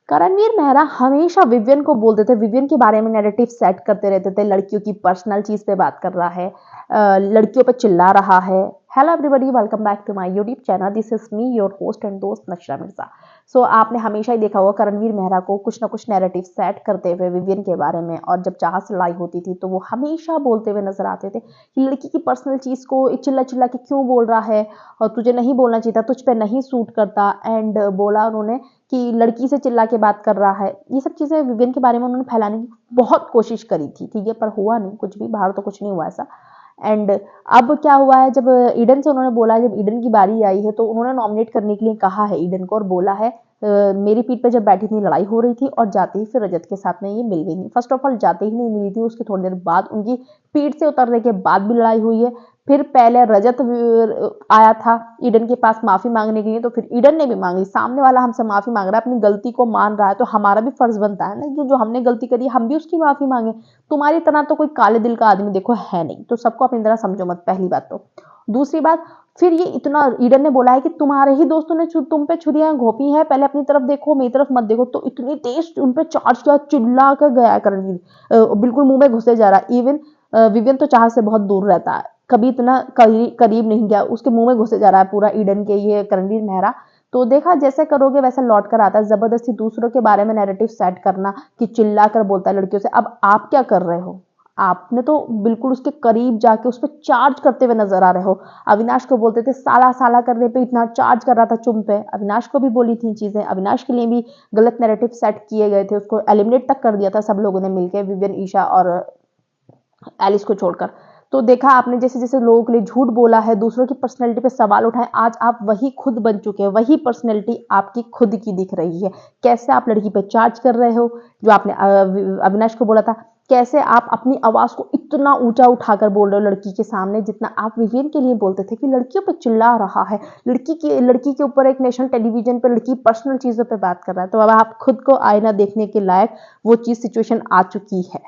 करणवीर मेहरा हमेशा विवियन को बोलते थे, विवियन के बारे में नैरेटिव सेट करते रहते थे, लड़कियों की पर्सनल चीज पे बात कर रहा है, लड़कियों पे चिल्ला रहा है। Hello everybody, welcome back to my YouTube channel. This is me your host and दोस्त नशरा मिर्जा। सो आपने हमेशा ही देखा होगा करणवीर मेहरा को कुछ ना कुछ नैरेटिव सेट करते हुए विवियन के बारे में, और जब चाह से लड़ाई होती थी तो वो हमेशा बोलते हुए नजर आते थे कि लड़की की पर्सनल चीज को चिल्ला चिल्ला के क्यों बोल रहा है, और तुझे नहीं बोलना चाहिए था, तुझ पे नहीं सूट करता। एंड बोला उन्होंने कि लड़की से चिल्ला के बात कर रहा है। ये सब चीजें विवियन के बारे में उन्होंने फैलाने की बहुत कोशिश करी थी, ठीक है, पर हुआ नहीं कुछ भी, बाहर तो कुछ नहीं हुआ ऐसा। एंड अब क्या हुआ है, जब ईडन से उन्होंने बोला, जब ईडन की बारी आई है तो उन्होंने नॉमिनेट करने के लिए कहा है ईडन को, और बोला है मेरी पीठ पे जब बैठी थी लड़ाई हो रही थी, और जाते ही फिर रजत के साथ में ये मिल गई नहीं। फर्स्ट ऑफ ऑल जाते ही नहीं मिली थी, उसके थोड़ी देर बाद उनकी पीठ से उतरने के बाद भी लड़ाई हुई है। फिर पहले रजत आया था ईडन के पास माफी मांगने के लिए, तो फिर ईडन ने भी मांगी। सामने वाला हमसे माफी मांग रहा है, अपनी गलती को मान रहा है, तो हमारा भी फर्ज बनता है ना कि जो हमने गलती करी हम भी उसकी माफी मांगे। तुम्हारी तरह तो कोई काले दिल का आदमी देखो है नहीं, तो सबको अपनी तरह समझो मत, पहली बात तो। दूसरी बात, फिर ये इतना ईडन ने बोला है कि तुम्हारे ही दोस्तों ने तुम पे छुरियां घोंपी हैं, पहले अपनी तरफ देखो मेरी तरफ मत देखो। तो इतनी तेज उन पे चार्ज किया, चिल्ला कर गया है करणवीर, बिल्कुल मुंह में घुसे जा रहा है। इवन विवियन तो चाह से बहुत दूर रहता है, कभी इतना करीब नहीं गया, उसके मुंह में घुसे जा रहा है पूरा ईडन के ये करणवीर मेहरा। तो देखा जैसे करोगे वैसे लौट कर आता है, जबरदस्ती दूसरों के बारे में नैरेटिव सेट करना कि चिल्ला कर बोलता है लड़कियों से। अब आप क्या कर रहे हो, आपने तो बिल्कुल उसके करीब जाके उस पर चार्ज करते हुए नजर आ रहे हो। अविनाश को बोलते थे साला साला करने पे इतना चार्ज कर रहा था चुम पे, अविनाश को भी बोली थी चीजें, अविनाश के लिए भी गलत नैरेटिव सेट किए गए थे, उसको एलिमिनेट तक कर दिया था सब लोगों ने मिलकर, विवियन, ईशा और एलिस को छोड़कर। तो देखा आपने जैसे जैसे लोगों के लिए झूठ बोला है, दूसरों की पर्सनैलिटी पे सवाल उठाए, आज आप वही खुद बन चुके हैं, वही पर्सनैलिटी आपकी खुद की दिख रही है। कैसे आप लड़की पे चार्ज कर रहे हो, जो आपने अविनाश को बोला था, कैसे आप अपनी आवाज को इतना ऊंचा उठाकर बोल रहे हो लड़की के सामने, जितना आप विवियन के लिए बोलते थे कि लड़कियों पे चिल्ला रहा है, लड़की के ऊपर एक नेशनल टेलीविजन पे लड़की पर्सनल चीजों पे बात कर रहा है। तो अब आप खुद को आईना देखने के लायक वो चीज सिचुएशन आ चुकी है।